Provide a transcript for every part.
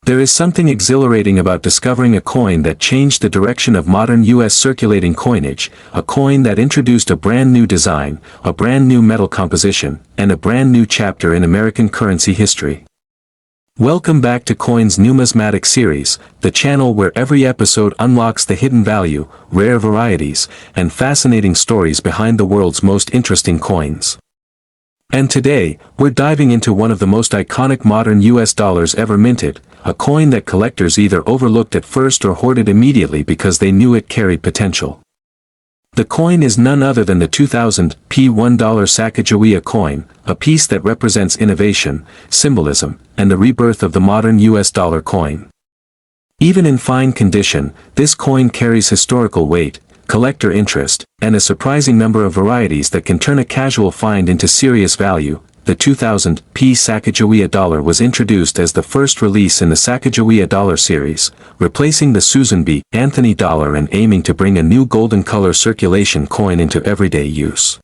There is something exhilarating about discovering a coin that changed the direction of modern U.S. circulating coinage, a coin that introduced a brand new design, a brand new metal composition, and a brand new chapter in American currency history. Welcome back to Coin's Numismatic series, the channel where every episode unlocks the hidden value, rare varieties, and fascinating stories behind the world's most interesting coins. And today, we're diving into one of the most iconic modern US dollars ever minted, a coin that collectors either overlooked at first or hoarded immediately because they knew it carried potential. The coin is none other than the 2000 $1 Sacagawea coin, a piece that represents innovation, symbolism, and the rebirth of the modern US dollar coin. Even in fine condition, this coin carries historical weight, collector interest, and a surprising number of varieties that can turn a casual find into serious value. The 2000 Sacagawea Dollar was introduced as the first release in the Sacagawea Dollar series, replacing the Susan B. Anthony Dollar and aiming to bring a new golden color circulation coin into everyday use.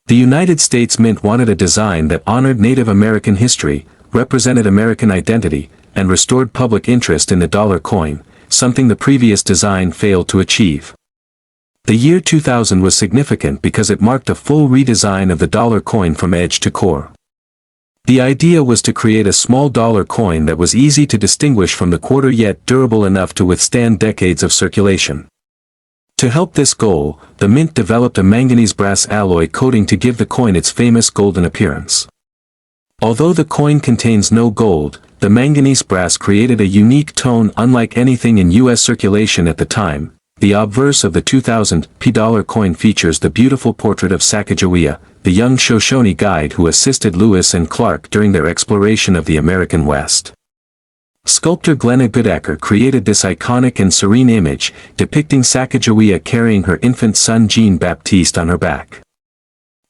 The United States Mint wanted a design that honored Native American history, represented American identity, and restored public interest in the dollar coin, something the previous design failed to achieve. The year 2000 was significant because it marked a full redesign of the dollar coin from edge to core. The idea was to create a small dollar coin that was easy to distinguish from the quarter yet durable enough to withstand decades of circulation. To help this goal, the Mint developed a manganese brass alloy coating to give the coin its famous golden appearance. Although the coin contains no gold, the manganese brass created a unique tone unlike anything in US circulation at the time. The obverse of the 2000 dollar coin features the beautiful portrait of Sacagawea, the young Shoshone guide who assisted Lewis and Clark during their exploration of the American West. Sculptor Glenna Goodacre created this iconic and serene image, depicting Sacagawea carrying her infant son Jean-Baptiste on her back.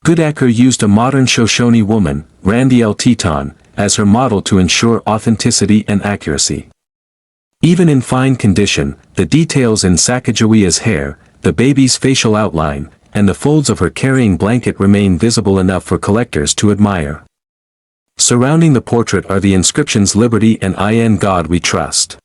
Goodacre used a modern Shoshone woman, Randy L. Teton, as her model to ensure authenticity and accuracy. Even in fine condition, the details in Sacagawea's hair, the baby's facial outline, and the folds of her carrying blanket remain visible enough for collectors to admire. Surrounding the portrait are the inscriptions "Liberty" and "In God We Trust."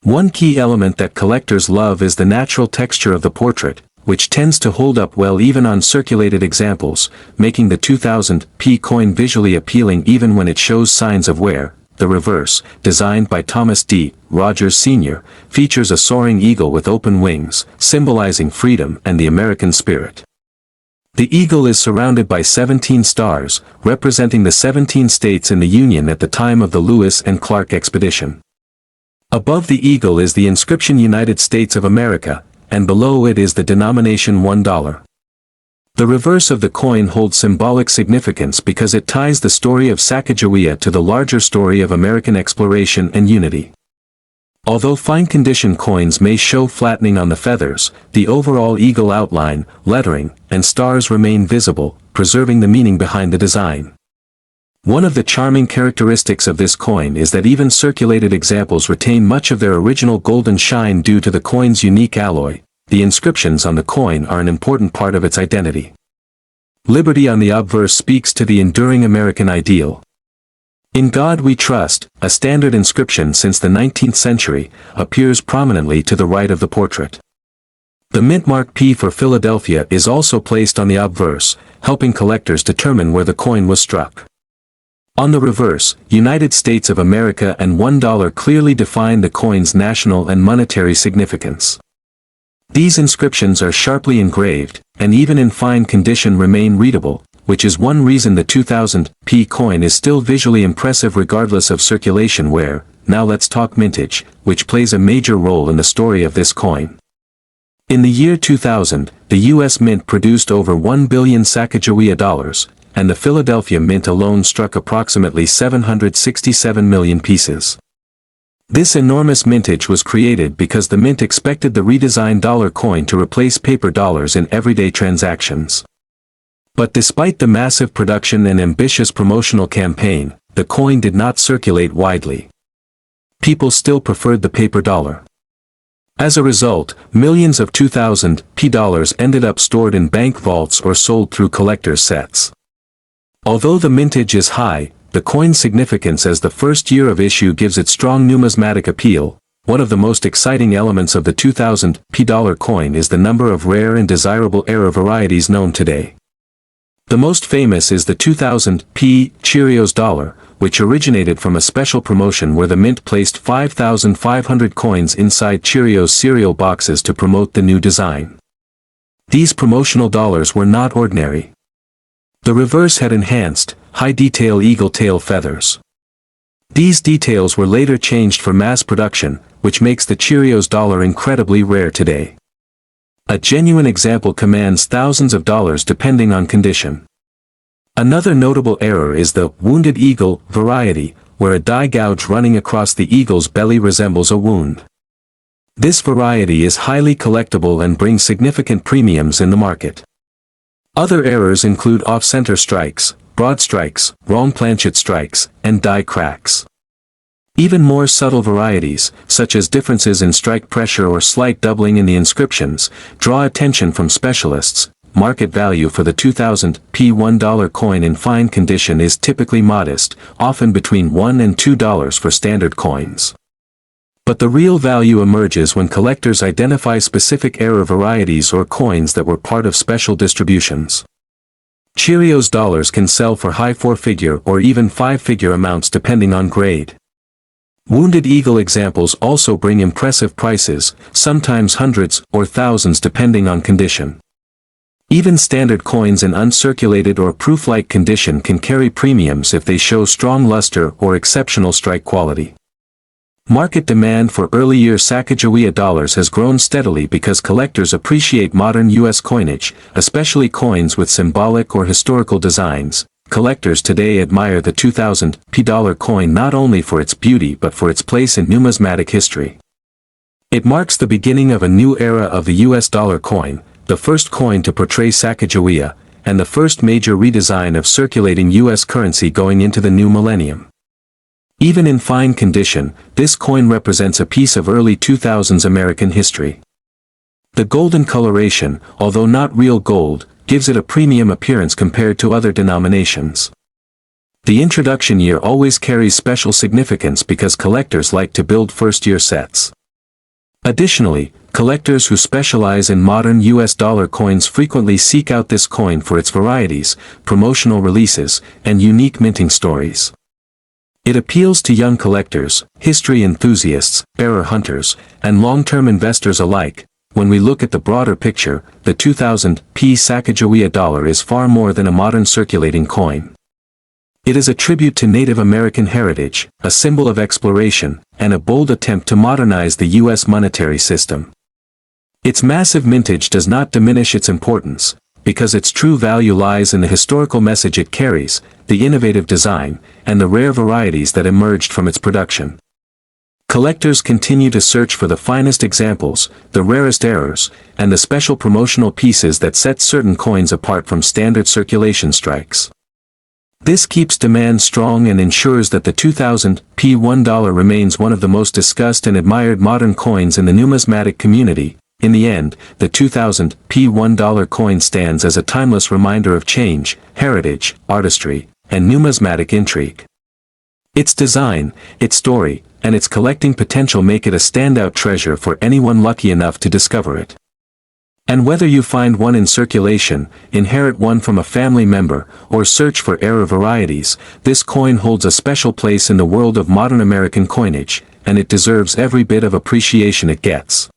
One key element that collectors love is the natural texture of the portrait, which tends to hold up well even on circulated examples, making the 2000 coin visually appealing even when it shows signs of wear. The reverse, designed by Thomas D. Rogers Sr., features a soaring eagle with open wings, symbolizing freedom and the American spirit. The eagle is surrounded by 17 stars, representing the 17 states in the Union at the time of the Lewis and Clark expedition. Above the eagle is the inscription "United States of America," and below it is the denomination $1. The reverse of the coin holds symbolic significance because it ties the story of Sacagawea to the larger story of American exploration and unity. Although fine-condition coins may show flattening on the feathers, the overall eagle outline, lettering, and stars remain visible, preserving the meaning behind the design. One of the charming characteristics of this coin is that even circulated examples retain much of their original golden shine due to the coin's unique alloy. The inscriptions on the coin are an important part of its identity. Liberty on the obverse speaks to the enduring American ideal. "In God We Trust," a standard inscription since the 19th century, appears prominently to the right of the portrait. The mint mark P for Philadelphia is also placed on the obverse, helping collectors determine where the coin was struck. On the reverse, "United States of America" and $1 clearly define the coin's national and monetary significance. These inscriptions are sharply engraved, and even in fine condition remain readable, which is one reason the 2000 coin is still visually impressive regardless of circulation wear. Now let's talk mintage, which plays a major role in the story of this coin. In the year 2000, the U.S. Mint produced over 1 billion Sacagawea dollars, and the Philadelphia Mint alone struck approximately 767 million pieces. This enormous mintage was created because the Mint expected the redesigned dollar coin to replace paper dollars in everyday transactions. But despite the massive production and ambitious promotional campaign, the coin did not circulate widely. People still preferred the paper dollar. As a result, millions of 2000 dollars ended up stored in bank vaults or sold through collectors' sets. Although the mintage is high, the coin's significance as the first year of issue gives it strong numismatic appeal. One of the most exciting elements of the 2000 dollar coin is the number of rare and desirable error varieties known today. The most famous is the 2000 Cheerios Dollar, which originated from a special promotion where the mint placed 5,500 coins inside Cheerios cereal boxes to promote the new design. These promotional dollars were not ordinary. The reverse had enhanced, high-detail eagle tail feathers. These details were later changed for mass production, which makes the Cheerios Dollar incredibly rare today. A genuine example commands thousands of dollars depending on condition. Another notable error is the wounded eagle variety, where a die gouge running across the eagle's belly resembles a wound. This variety is highly collectible and brings significant premiums in the market. Other errors include off-center strikes, broad strikes, wrong planchet strikes, and die cracks. Even more subtle varieties, such as differences in strike pressure or slight doubling in the inscriptions, draw attention from specialists. Market value for the 2000 $1 coin in fine condition is typically modest, often between $1 and $2 for standard coins. But the real value emerges when collectors identify specific error varieties or coins that were part of special distributions. Cheerios dollars can sell for high four-figure or even five-figure amounts depending on grade. Wounded eagle examples also bring impressive prices, sometimes hundreds or thousands depending on condition. Even standard coins in uncirculated or proof-like condition can carry premiums if they show strong luster or exceptional strike quality. Market demand for early-year Sacagawea dollars has grown steadily because collectors appreciate modern U.S. coinage, especially coins with symbolic or historical designs. Collectors today admire the 2000 dollar coin not only for its beauty but for its place in numismatic history. It marks the beginning of a new era of the U.S. dollar coin, the first coin to portray Sacagawea, and the first major redesign of circulating U.S. currency going into the new millennium. Even in fine condition, this coin represents a piece of early 2000s American history. The golden coloration, although not real gold, gives it a premium appearance compared to other denominations. The introduction year always carries special significance because collectors like to build first-year sets. Additionally, collectors who specialize in modern U.S. dollar coins frequently seek out this coin for its varieties, promotional releases, and unique minting stories. It appeals to young collectors, history enthusiasts, error hunters, and long-term investors alike. When we look at the broader picture, the 2000 Sacagawea dollar is far more than a modern circulating coin. It is a tribute to Native American heritage, a symbol of exploration, and a bold attempt to modernize the U.S. monetary system. Its massive mintage does not diminish its importance, because its true value lies in the historical message it carries, the innovative design, and the rare varieties that emerged from its production. Collectors continue to search for the finest examples, the rarest errors, and the special promotional pieces that set certain coins apart from standard circulation strikes. This keeps demand strong and ensures that the 2000 $1 remains one of the most discussed and admired modern coins in the numismatic community. In the end, the 2000 $1 coin stands as a timeless reminder of change, heritage, artistry, and numismatic intrigue. Its design, its story, and its collecting potential make it a standout treasure for anyone lucky enough to discover it. And whether you find one in circulation, inherit one from a family member, or search for error varieties, this coin holds a special place in the world of modern American coinage, and it deserves every bit of appreciation it gets.